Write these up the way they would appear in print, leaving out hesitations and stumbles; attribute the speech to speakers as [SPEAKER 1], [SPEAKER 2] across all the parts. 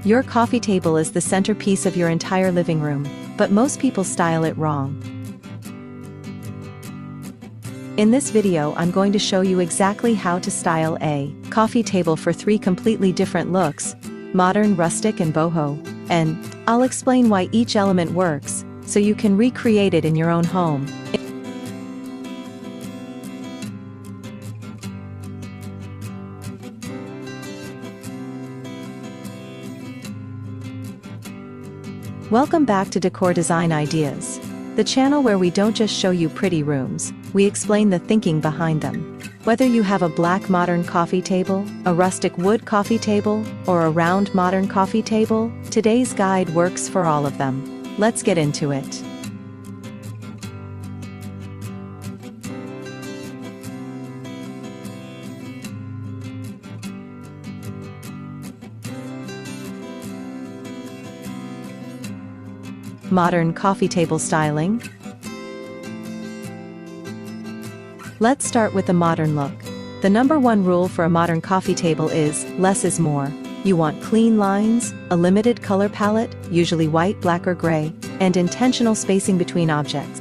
[SPEAKER 1] Your coffee table is the centerpiece of your entire living room, but most people style it wrong. In this video, I'm going to show you exactly how to style a coffee table for 3 completely different looks: modern, rustic, and boho. And I'll explain why each element works, so you can recreate it in your own home. Welcome back to Decor Design Ideas, the channel where we don't just show you pretty rooms, we explain the thinking behind them. Whether you have a black modern coffee table, a rustic wood coffee table, or a round modern coffee table, today's guide works for all of them. Let's get into it. Modern coffee table styling. Let's start with the modern look. The #1 rule for a modern coffee table is, less is more. You want clean lines, a limited color palette, usually white, black or gray, and intentional spacing between objects.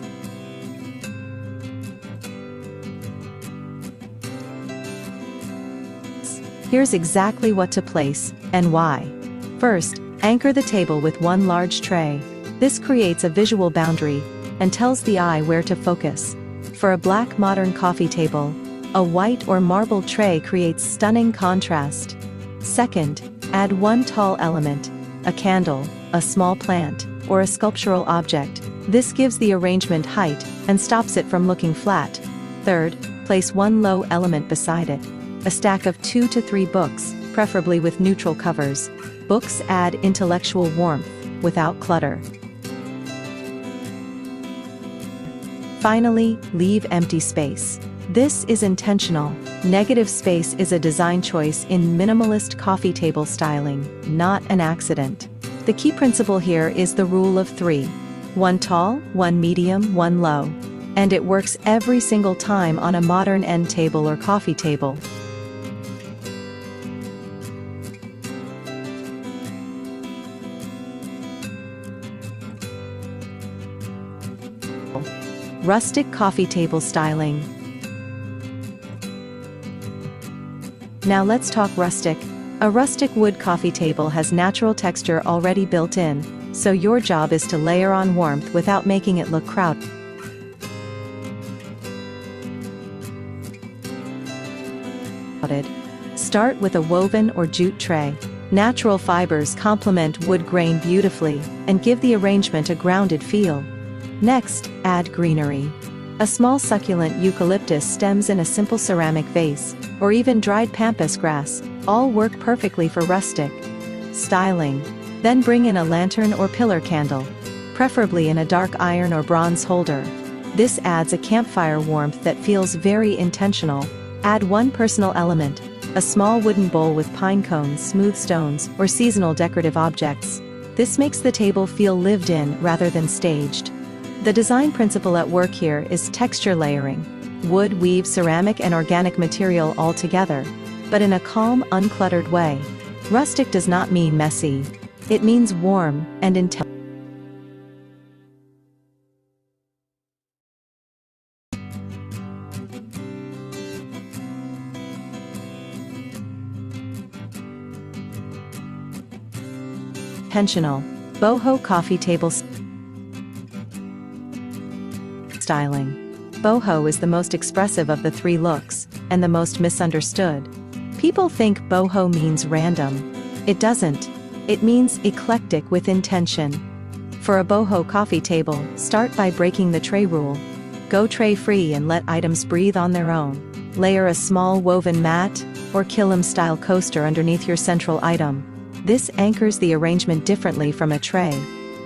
[SPEAKER 1] Here's exactly what to place, and why. First, anchor the table with one large tray. This creates a visual boundary, and tells the eye where to focus. For a black modern coffee table, a white or marble tray creates stunning contrast. Second, add one tall element, a candle, a small plant, or a sculptural object. This gives the arrangement height, and stops it from looking flat. Third, place one low element beside it. A stack of 2 to 3 books, preferably with neutral covers. Books add intellectual warmth, without clutter. Finally, leave empty space. This is intentional. Negative space is a design choice in minimalist coffee table styling, not an accident. The key principle here is the rule of 3. 1 tall, 1 medium, 1 low. And it works every single time on a modern end table or coffee table. Rustic coffee table styling. Now let's talk rustic. A rustic wood coffee table has natural texture already built in, so your job is to layer on warmth without making it look crowded. Start with a woven or jute tray. Natural fibers complement wood grain beautifully, and give the arrangement a grounded feel. Next, add greenery. A small succulent eucalyptus stems in a simple ceramic vase, or even dried pampas grass, all work perfectly for rustic styling. Then bring in a lantern or pillar candle, preferably in a dark iron or bronze holder. This adds a campfire warmth that feels very intentional. Add one personal element, a small wooden bowl with pine cones, smooth stones, or seasonal decorative objects. This makes the table feel lived in rather than staged. The design principle at work here is texture layering. Wood weaves ceramic and organic material all together, but in a calm, uncluttered way. Rustic does not mean messy. It means warm and intentional. Boho coffee table styling. Boho is the most expressive of the 3 looks, and the most misunderstood. People think boho means random. It doesn't. It means eclectic with intention. For a boho coffee table, start by breaking the tray rule. Go tray-free and let items breathe on their own. Layer a small woven mat, or kilim-style coaster underneath your central item. This anchors the arrangement differently from a tray.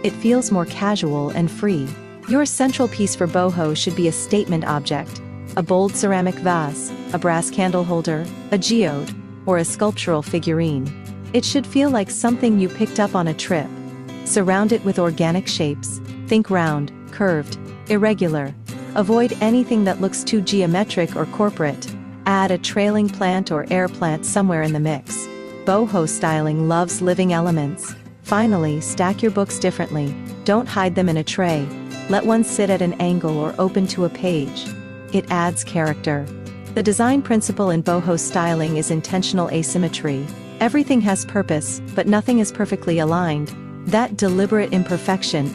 [SPEAKER 1] It feels more casual and free. Your central piece for boho should be a statement object. A bold ceramic vase, a brass candle holder, a geode, or a sculptural figurine. It should feel like something you picked up on a trip. Surround it with organic shapes. Think round, curved, irregular. Avoid anything that looks too geometric or corporate. Add a trailing plant or air plant somewhere in the mix. Boho styling loves living elements. Finally, stack your books differently. Don't hide them in a tray. Let one sit at an angle or open to a page. It adds character. The design principle in boho styling is intentional asymmetry. Everything has purpose, but nothing is perfectly aligned. That deliberate imperfection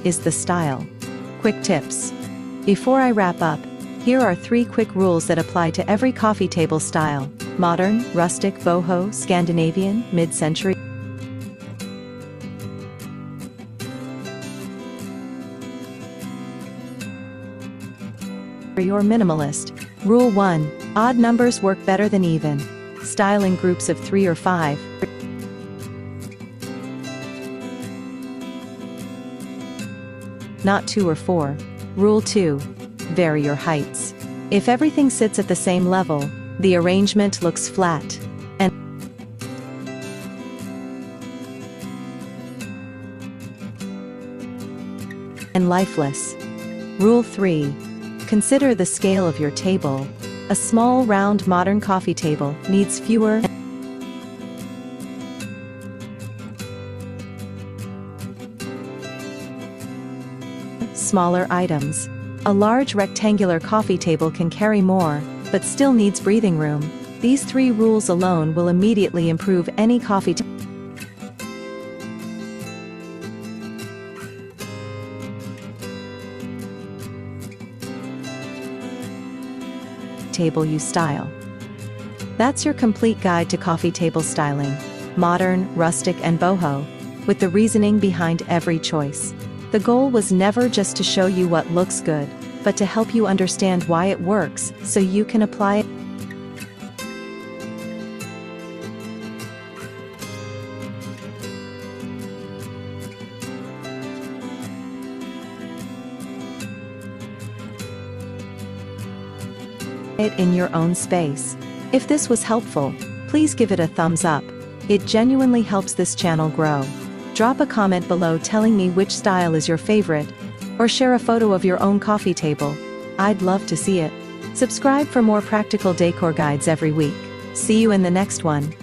[SPEAKER 1] is the style. Quick tips. Before I wrap up, here are 3 quick rules that apply to every coffee table style: modern, rustic, boho, Scandinavian, mid-century. Or minimalist. Rule 1. Odd numbers work better than even. Style in groups of 3 or 5. Not 2 or 4. Rule 2. Vary your heights. If everything sits at the same level, the arrangement looks flat and lifeless. Rule 3. Consider the scale of your table. A small, round, modern coffee table needs fewer smaller items. A large rectangular coffee table can carry more, but still needs breathing room. These 3 rules alone will immediately improve any coffee table you style. That's your complete guide to coffee table styling. Modern, rustic, and boho, with the reasoning behind every choice. The goal was never just to show you what looks good, but to help you understand why it works, so you can apply it. In your own space. If this was helpful, please give it a thumbs up. It genuinely helps this channel grow. Drop a comment below telling me which style is your favorite, or share a photo of your own coffee table. I'd love to see it. Subscribe for more practical decor guides every week. See you in the next one.